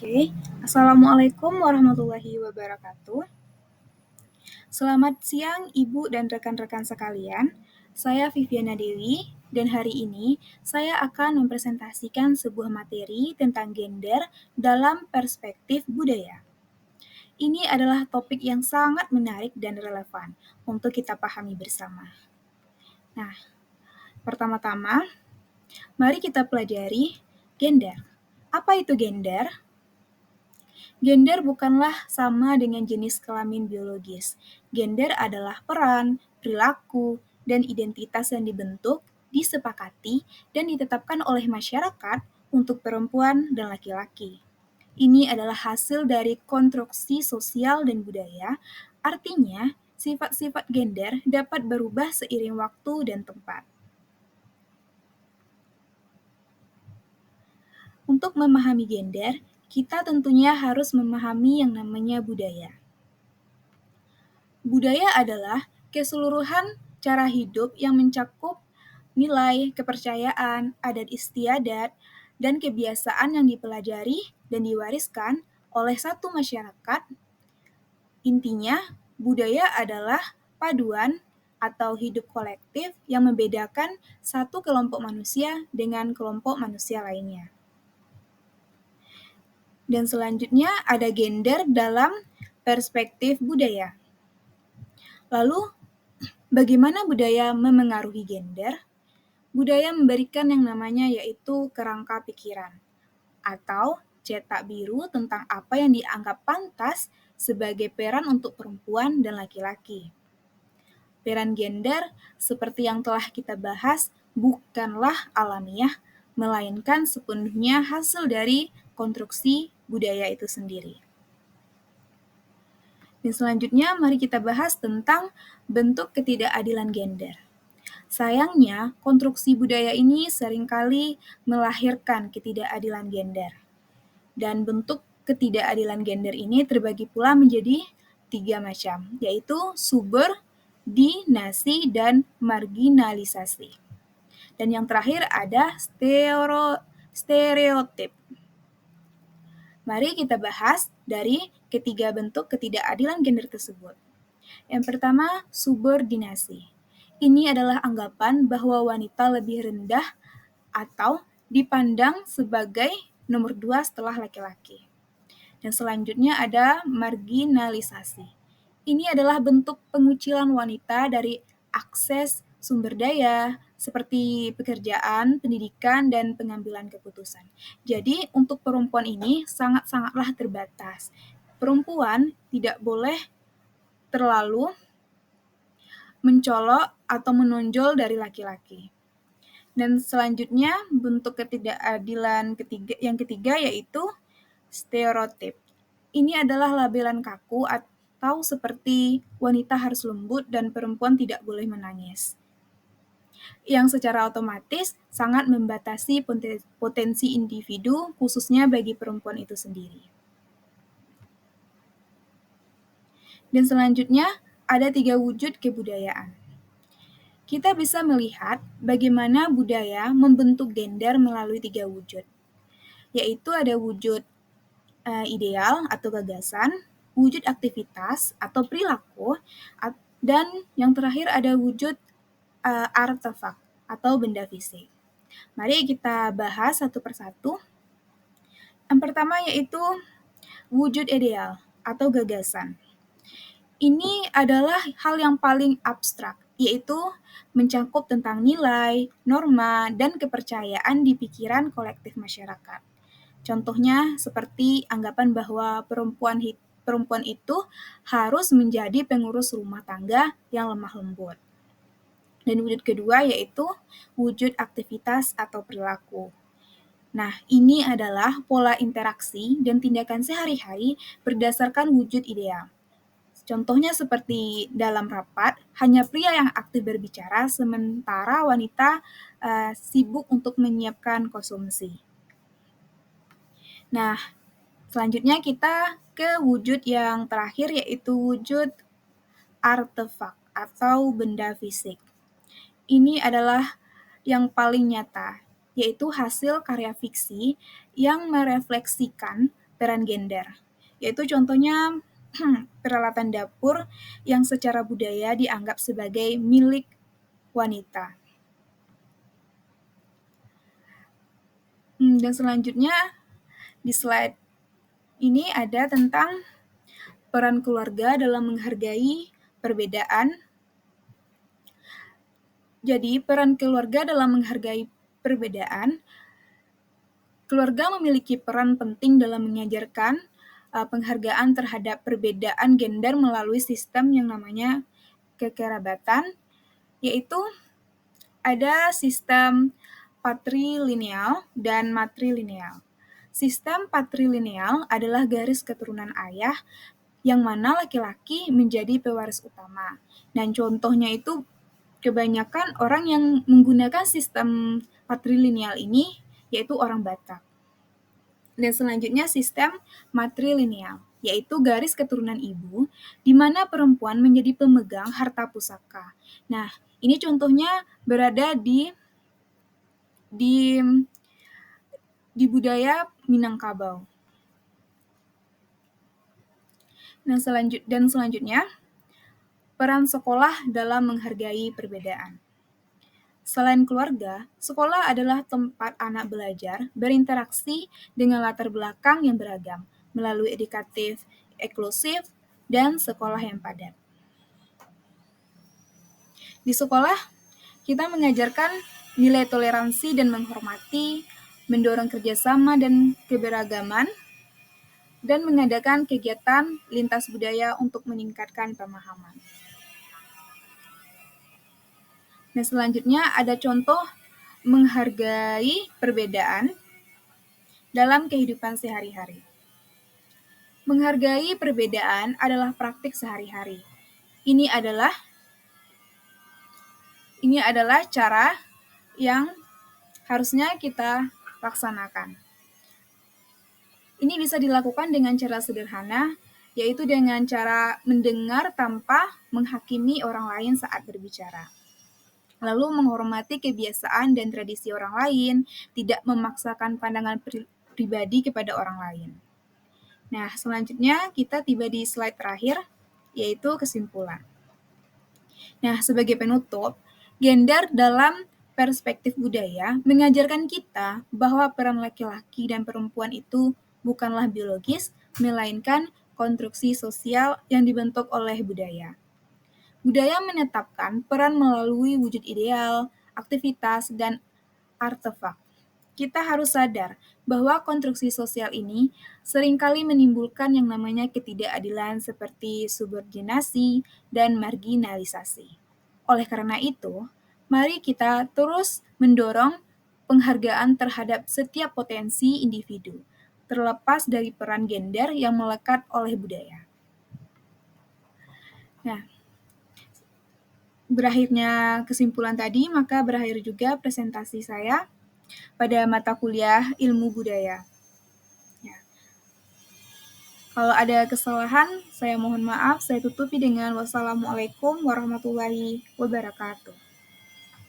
Oke, Assalamualaikum warahmatullahi wabarakatuh. Selamat siang Ibu dan rekan-rekan sekalian. Saya Viviana Dewi dan hari ini saya akan mempresentasikan sebuah materi tentang gender dalam perspektif budaya. Ini adalah topik yang sangat menarik dan relevan untuk kita pahami bersama. Nah, pertama-tama, mari kita pelajari gender. Apa itu gender? Gender bukanlah sama dengan jenis kelamin biologis. Gender adalah peran, perilaku, dan identitas yang dibentuk, disepakati, dan ditetapkan oleh masyarakat untuk perempuan dan laki-laki. Ini adalah hasil dari konstruksi sosial dan budaya, artinya sifat-sifat gender dapat berubah seiring waktu dan tempat. Untuk memahami gender, kita tentunya harus memahami yang namanya budaya. Budaya adalah keseluruhan cara hidup yang mencakup nilai, kepercayaan, adat istiadat, dan kebiasaan yang dipelajari dan diwariskan oleh satu masyarakat. Intinya, budaya adalah paduan atau hidup kolektif yang membedakan satu kelompok manusia dengan kelompok manusia lainnya. Dan selanjutnya ada gender dalam perspektif budaya. Lalu, bagaimana budaya memengaruhi gender? Budaya memberikan yang namanya yaitu kerangka pikiran atau cetak biru tentang apa yang dianggap pantas sebagai peran untuk perempuan dan laki-laki. Peran gender, seperti yang telah kita bahas, bukanlah alamiah, melainkan sepenuhnya hasil dari konstruksi budaya itu sendiri. Dan selanjutnya, mari kita bahas tentang bentuk ketidakadilan gender. Sayangnya, konstruksi budaya ini seringkali melahirkan ketidakadilan gender. Dan bentuk ketidakadilan gender ini terbagi pula menjadi 3 macam, yaitu subordinasi dan marginalisasi. Dan yang terakhir ada stereotip. Mari kita bahas dari ketiga bentuk ketidakadilan gender tersebut. Yang pertama, subordinasi. Ini adalah anggapan bahwa wanita lebih rendah atau dipandang sebagai nomor 2 setelah laki-laki. Dan selanjutnya ada marginalisasi. Ini adalah bentuk pengucilan wanita dari akses sumber daya seperti pekerjaan, pendidikan, dan pengambilan keputusan. Jadi untuk perempuan ini sangat-sangatlah terbatas. Perempuan tidak boleh terlalu mencolok atau menonjol dari laki-laki. Dan selanjutnya bentuk ketidakadilan yang ketiga yaitu stereotip. Ini adalah labelan kaku atau seperti wanita harus lembut dan perempuan tidak boleh menangis, yang secara otomatis sangat membatasi potensi individu khususnya bagi perempuan itu sendiri. Dan selanjutnya ada 3 wujud kebudayaan. Kita bisa melihat bagaimana budaya membentuk gender melalui 3 wujud, yaitu ada wujud ideal atau gagasan, wujud aktivitas atau perilaku, dan yang terakhir ada wujud artefak atau benda fisik. Mari kita bahas satu persatu. Yang pertama yaitu wujud ideal atau gagasan. Ini adalah hal yang paling abstrak, yaitu mencakup tentang nilai, norma, dan kepercayaan di pikiran kolektif masyarakat. Contohnya seperti anggapan bahwa perempuan itu harus menjadi pengurus rumah tangga yang lemah lembut. Dan wujud kedua yaitu wujud aktivitas atau perilaku. Nah, ini adalah pola interaksi dan tindakan sehari-hari berdasarkan wujud ideal. Contohnya seperti dalam rapat, hanya pria yang aktif berbicara, sementara wanita sibuk untuk menyiapkan konsumsi. Nah, selanjutnya kita ke wujud yang terakhir, yaitu wujud artefak atau benda fisik. Ini adalah yang paling nyata, yaitu hasil karya fiksi yang merefleksikan peran gender, yaitu contohnya peralatan dapur yang secara budaya dianggap sebagai milik wanita. Dan selanjutnya di slide ini ada tentang peran keluarga dalam menghargai perbedaan. Jadi, peran keluarga dalam menghargai perbedaan, keluarga memiliki peran penting dalam mengajarkan penghargaan terhadap perbedaan gender melalui sistem yang namanya kekerabatan, yaitu ada sistem patrilineal dan matrilineal. Sistem patrilineal adalah garis keturunan ayah yang mana laki-laki menjadi pewaris utama. Dan contohnya itu kebanyakan orang yang menggunakan sistem patrilineal ini yaitu orang Batak. Dan selanjutnya sistem matrilineal, yaitu garis keturunan ibu, di mana perempuan menjadi pemegang harta pusaka. Nah, ini contohnya berada di budaya Minangkabau. Dan selanjutnya, peran sekolah dalam menghargai perbedaan. Selain keluarga, sekolah adalah tempat anak belajar berinteraksi dengan latar belakang yang beragam melalui edukatif, inklusif, dan sekolah yang padat. Di sekolah, kita mengajarkan nilai toleransi dan menghormati, mendorong kerjasama dan keberagaman, dan mengadakan kegiatan lintas budaya untuk meningkatkan pemahaman. Nah, selanjutnya ada contoh menghargai perbedaan dalam kehidupan sehari-hari. Menghargai perbedaan adalah praktik sehari-hari. Ini adalah cara yang harusnya kita laksanakan. Ini bisa dilakukan dengan cara sederhana, yaitu dengan cara mendengar tanpa menghakimi orang lain saat berbicara. Lalu menghormati kebiasaan dan tradisi orang lain, tidak memaksakan pandangan pribadi kepada orang lain. Nah, selanjutnya kita tiba di slide terakhir, yaitu kesimpulan. Nah, sebagai penutup, gender dalam perspektif budaya mengajarkan kita bahwa peran laki-laki dan perempuan itu bukanlah biologis, melainkan konstruksi sosial yang dibentuk oleh budaya. Budaya menetapkan peran melalui wujud ideal, aktivitas, dan artefak. Kita harus sadar bahwa konstruksi sosial ini seringkali menimbulkan yang namanya ketidakadilan seperti subordinasi dan marginalisasi. Oleh karena itu, mari kita terus mendorong penghargaan terhadap setiap potensi individu, terlepas dari peran gender yang melekat oleh budaya. Nah, berakhirnya kesimpulan tadi, maka berakhir juga presentasi saya pada mata kuliah Ilmu Budaya. Ya. Kalau ada kesalahan, saya mohon maaf. Saya tutupi dengan wassalamualaikum warahmatullahi wabarakatuh.